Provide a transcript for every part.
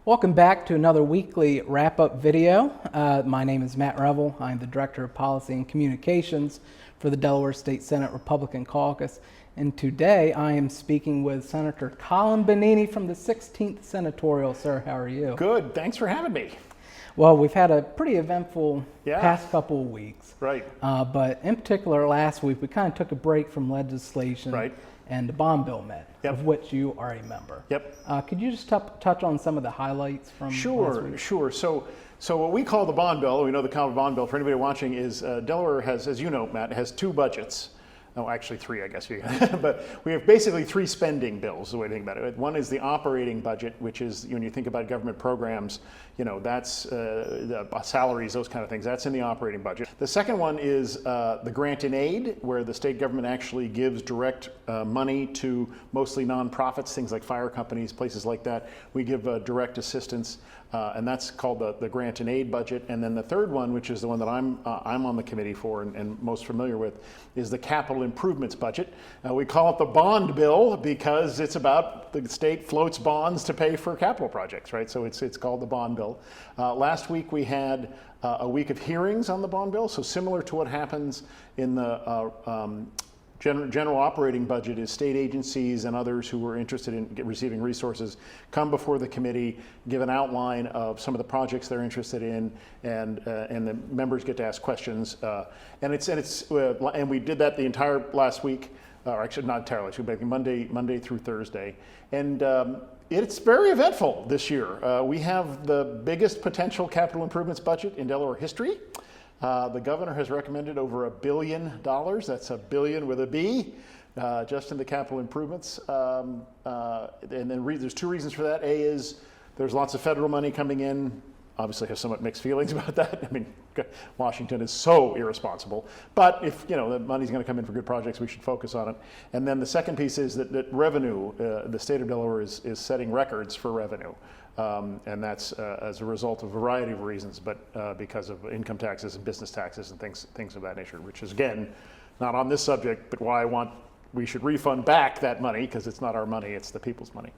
Welcome back to another weekly wrap-up video. My name is Matt Revel. I'm the Director of Policy and Communications for the Delaware State Senate Republican Caucus. And today I am speaking with Senator Colin Bonini from the 16th Senatorial. Sir, how are you? Good. Thanks for having me. Well, we've had a pretty eventful past couple of weeks. Right. But in particular, last week we kind of took a break from legislation. Right. And the bond bill met, of which you are a member. Yep. Could you just touch on some of the highlights from last week? Sure. So what we call the bond bill, we know the common bond bill, for anybody watching, is Delaware has, as you know, Matt, has two budgets. No, actually three, I guess. But we have basically three spending bills, the way to think about it. One is the operating budget, which is, when you think about government programs, that's the salaries, those kind of things. That's in the operating budget. The second one is the grant and aid, where the state government actually gives direct money to mostly nonprofits, things like fire companies, places like that. We give direct assistance, and that's called the grant and aid budget. And then the third one, which is the one that I'm on the committee for and most familiar with, is the capital improvements budget. We call it the bond bill because it's about the state floats bonds to pay for capital projects, right? So it's called the bond bill. Last week we had a week of hearings on the bond bill, so similar to what happens in the general operating budget is state agencies and others who are interested in receiving resources come before the committee, give an outline of some of the projects they're interested in, and the members get to ask questions. And we did that the entire last week, or actually not entirely, but Monday through Thursday, and it's very eventful this year. We have the biggest potential capital improvements budget in Delaware history. The governor has recommended over $1 billion. That's a billion with a B, just in the capital improvements. And then there's two reasons for that. A is there's lots of federal money coming in. Obviously, have somewhat mixed feelings about that. I mean, Washington is so irresponsible. But if the money's going to come in for good projects, we should focus on it. And then the second piece is that revenue. The state of Delaware is setting records for revenue. And that's as a result of a variety of reasons, but because of income taxes and business taxes and things of that nature, which is, again, not on this subject, but why we should refund back that money, because it's not our money, it's the people's money.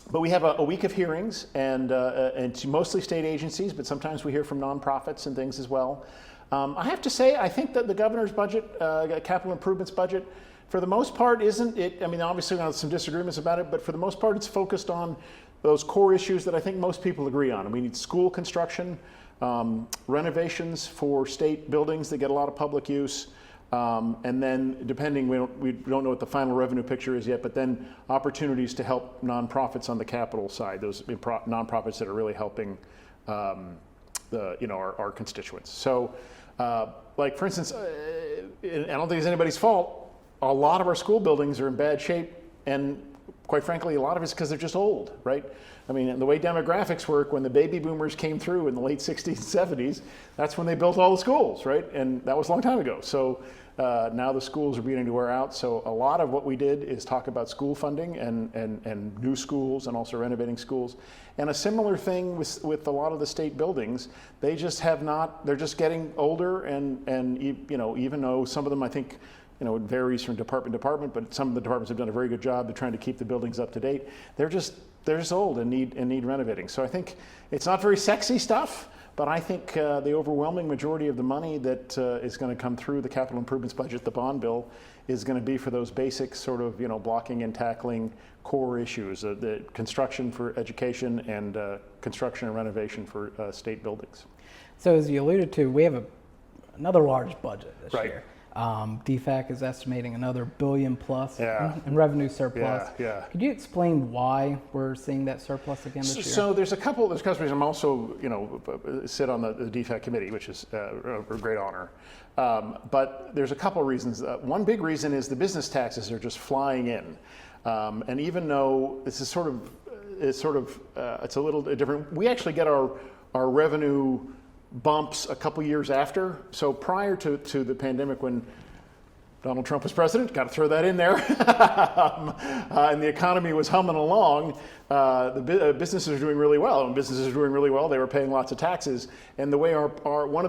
But we have a week of hearings, and it's mostly state agencies, but sometimes we hear from nonprofits and things as well. I have to say, I think that the governor's budget, capital improvements budget, for the most part, isn't it? I mean, obviously, we have some disagreements about it, but for the most part, it's focused on those core issues that I think most people agree on. We need school construction, renovations for state buildings that get a lot of public use, and then depending, we don't know what the final revenue picture is yet, but then opportunities to help nonprofits on the capital side, those nonprofits that are really helping our constituents. So, like for instance, I don't think it's anybody's fault. A lot of our school buildings are in bad shape, and quite frankly, a lot of it's because they're just old, right? I mean, the way demographics work, when the baby boomers came through in the late 60s and 70s, that's when they built all the schools, right? And that was a long time ago. So now the schools are beginning to wear out. So a lot of what we did is talk about school funding and new schools and also renovating schools. And a similar thing with a lot of the state buildings. They just have not, they're just getting older, and even though some of them, I think, it varies from department to department, but some of the departments have done a very good job of trying to keep the buildings up to date. They're just old and need renovating. So I think it's not very sexy stuff, but I think the overwhelming majority of the money that is going to come through the capital improvements budget, the bond bill, is going to be for those basic sort of blocking and tackling core issues, the construction for education and construction and renovation for state buildings. So as you alluded to, we have another large budget this year. DFAC is estimating another $1 billion plus in revenue surplus. Could you explain why we're seeing that surplus again this year? So there's a couple of reasons. I'm also, sit on the DFAC committee, which is a great honor. But there's a couple of reasons. One big reason is the business taxes are just flying in. And even though this is it's a little different, we actually get our revenue bumps a couple years after. So prior to the pandemic, when Donald Trump was president, got to throw that in there, and the economy was humming along, the businesses are doing really well. And businesses are doing really well. They were paying lots of taxes. And the way one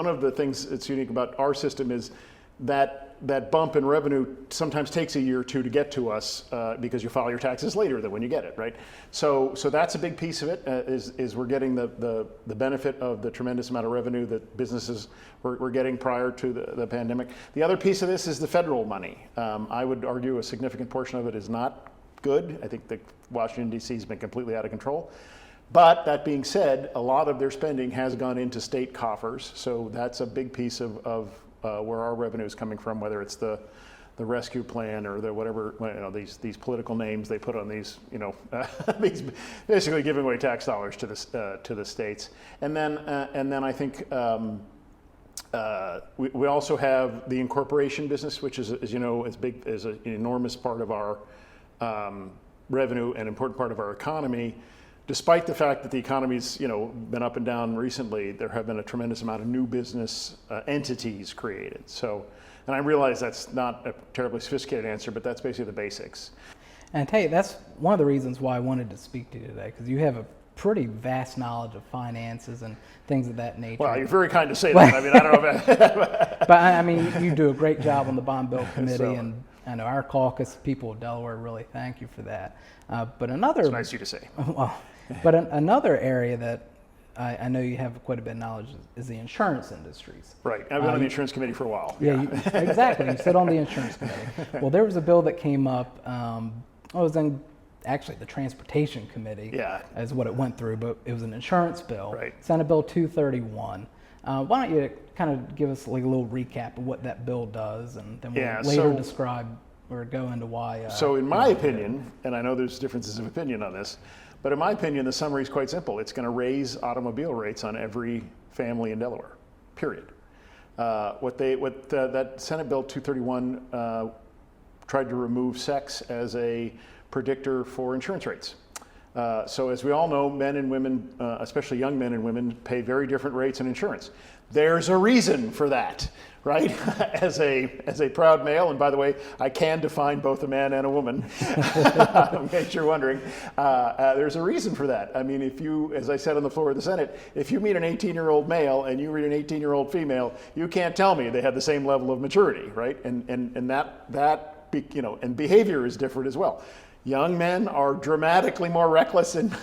of the things that's unique about our system is that that bump in revenue sometimes takes a year or two to get to us because you file your taxes later than when you get it, right? So that's a big piece of it, is we're getting the benefit of the tremendous amount of revenue that businesses were getting prior to the pandemic. The other piece of this is the federal money. I would argue a significant portion of it is not good. I think that Washington, D.C. has been completely out of control. But that being said, a lot of their spending has gone into state coffers, so that's a big piece of where our revenue is coming from, whether it's the rescue plan or the whatever, these political names they put on these, these basically giving away tax dollars to the states. And then I think we also have the incorporation business, which is, as you know, as big as an enormous part of our revenue and important part of our economy. Despite the fact that the economy's been up and down recently, there have been a tremendous amount of new business entities created. So, and I realize that's not a terribly sophisticated answer, but that's basically the basics. And I tell you, that's one of the reasons why I wanted to speak to you today, because you have a pretty vast knowledge of finances and things of that nature. Well, you're very kind to say that. I mean, I don't know but I mean, you do a great job on the Bond Bill Committee, and I know our caucus people of Delaware really thank you for that. But another, it's nice of you to say. Well, but another area that I know you have quite a bit of knowledge is the insurance industries. Right. I've been on the insurance committee for a while. Yeah, exactly. You sit on the insurance committee. Well, there was a bill that came up. It was in actually the transportation committee. Yeah. Is what it went through, but it was an insurance bill. Right. Senate Bill 231. Why don't you kind of give us like a little recap of what that bill does, and then we'll later describe or go into why. So in my opinion, and I know there's differences of opinion on this, but in my opinion, the summary is quite simple. It's going to raise automobile rates on every family in Delaware, period. That Senate Bill 231 tried to remove sex as a predictor for insurance rates. So as we all know, men and women, especially young men and women, pay very different rates in insurance. There's a reason for that, right? As a proud male, and by the way, I can define both a man and a woman, in case you're wondering. There's a reason for that. I mean, if you, as I said on the floor of the Senate, if you meet an 18-year-old male and you meet an 18-year-old female, you can't tell me they have the same level of maturity, right? And and behavior is different as well. Young men are dramatically more reckless than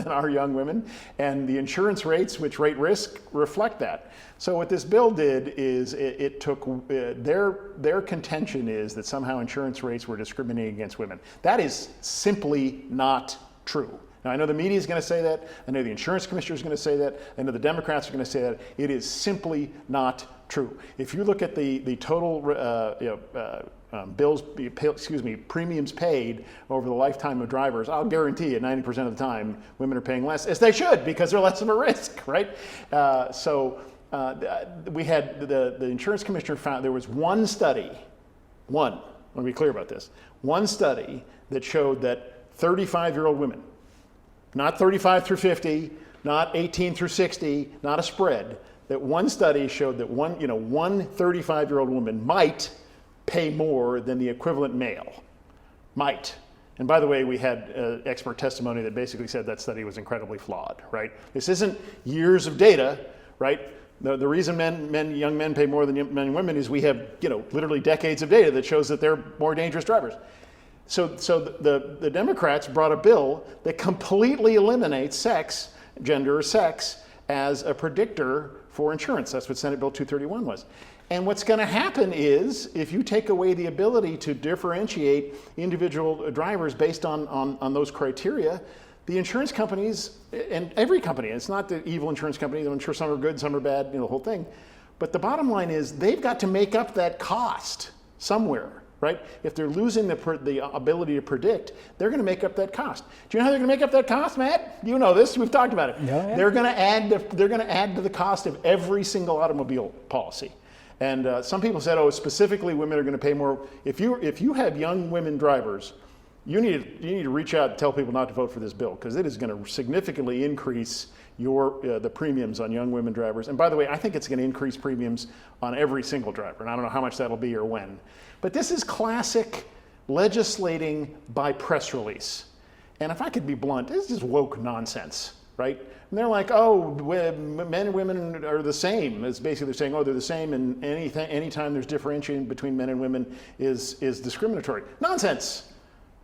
our young women, and the insurance rates, which rate risk, reflect that. So what this bill did is it took their contention is that somehow insurance rates were discriminating against women. That is simply not true. Now, I know the media is going to say that. I know the insurance commissioner is going to say that. I know the Democrats are going to say that. It is simply not true. If you look at the total premiums paid over the lifetime of drivers, I'll guarantee you 90% of the time women are paying less, as they should, because they're less of a risk, right? We had the insurance commissioner found there was one study, let me be clear about this, one study that showed that 35-year-old women, not 35 through 50, not 18 through 60, not a spread, that one study showed that one 35-year-old woman might pay more than the equivalent male. Might. And by the way, we had expert testimony that basically said that study was incredibly flawed, right? This isn't years of data, right? The reason young men pay more than men and women is we have, literally decades of data that shows that they're more dangerous drivers. So the Democrats brought a bill that completely eliminates gender or sex, as a predictor for insurance. That's what Senate Bill 231 was. And what's going to happen is, if you take away the ability to differentiate individual drivers based on those criteria, the insurance companies, and every company, it's not the evil insurance companies, I'm sure some are good, some are bad, the whole thing, but the bottom line is they've got to make up that cost somewhere, right? If they're losing the ability to predict, they're going to make up that cost. Do you know how they're going to make up that cost, Matt? You know this. We've talked about it. Yeah. They're going to add to the cost of every single automobile policy. And some people said, specifically women are going to pay more. If you have young women drivers, you need to reach out and tell people not to vote for this bill, because it is going to significantly increase the premiums on young women drivers. And by the way, I think it's going to increase premiums on every single driver. And I don't know how much that'll be or when. But this is classic legislating by press release. And if I could be blunt, this is just woke nonsense. right? And they're like, oh, men and women are the same. It's basically they're saying, oh, they're the same, and anytime there's differentiating between men and women is discriminatory. Nonsense,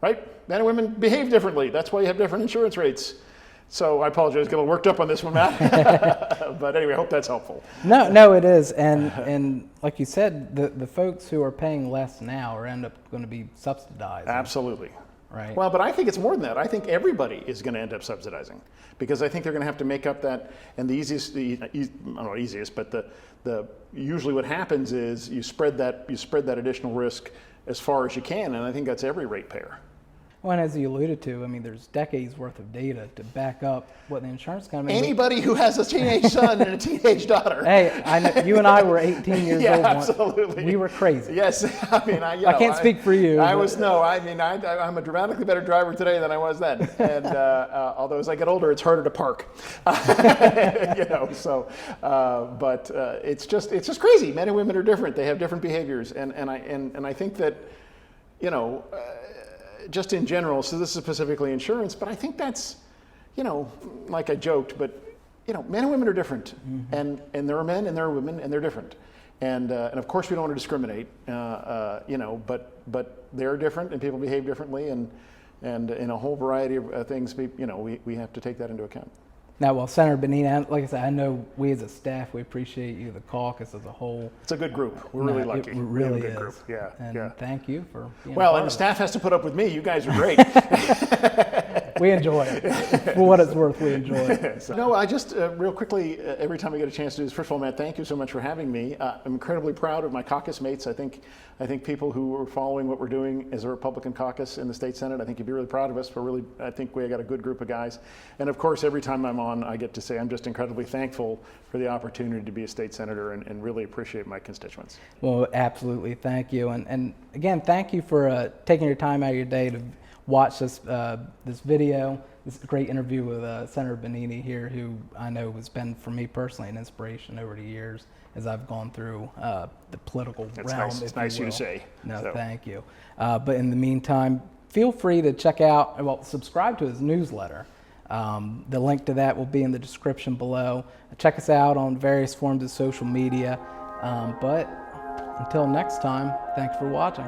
right? Men and women behave differently. That's why you have different insurance rates. So I apologize, get a little worked up on this one, Matt. But anyway, I hope that's helpful. No, it is. And like you said, the folks who are paying less now are end up going to be subsidized. Absolutely. Right. Well, but I think it's more than that. I think everybody is going to end up subsidizing, because I think they're going to have to make up that. And the easiest, I don't know easiest, but the usually what happens is you spread that additional risk as far as you can, and I think that's every ratepayer. Well, and as you alluded to, I mean, there's decades worth of data to back up what the insurance company. Anybody who has a teenage son and a teenage daughter. Hey, I know, you and I were 18 years yeah, old. Absolutely. We were crazy. Yes, I mean, I can't speak for you. I'm a dramatically better driver today than I was then. And although as I get older, it's harder to park. But it's just crazy. Men and women are different. They have different behaviors, and I think that, just in general, so this is specifically insurance, but I think that's, like I joked, but, men and women are different. Mm-hmm. And there are men and there are women and they're different. And of course we don't want to discriminate, but they're different and people behave differently, and in a whole variety of things, we have to take that into account. Now, well, Senator Bonini, like I said, I know we as a staff, we appreciate you, the caucus as a whole. It's a good group. We're really lucky. It really we have a good is. Group. Yeah, and thank you for being Well, part and the of staff has to put up with me. You guys are great. We enjoy it. For what it's worth, we enjoy it. No, I just, real quickly, every time I get a chance to do this, first of all, Matt, thank you so much for having me. I'm incredibly proud of my caucus mates. I think people who are following what we're doing as a Republican caucus in the state Senate, I think you'd be really proud of us. I think we got a good group of guys. And of course, every time I'm on, I get to say I'm just incredibly thankful for the opportunity to be a state senator, and really appreciate my constituents. Well, absolutely. Thank you. And again, thank you for taking your time out of your day to watch this video, this great interview with Senator Bonini here, who I know has been, for me personally, an inspiration over the years as I've gone through the political realm. Nice. It's nice of you to say. No, thank you. But in the meantime, feel free to subscribe to his newsletter. The link to that will be in the description below. Check us out on various forms of social media. But until next time, thanks for watching.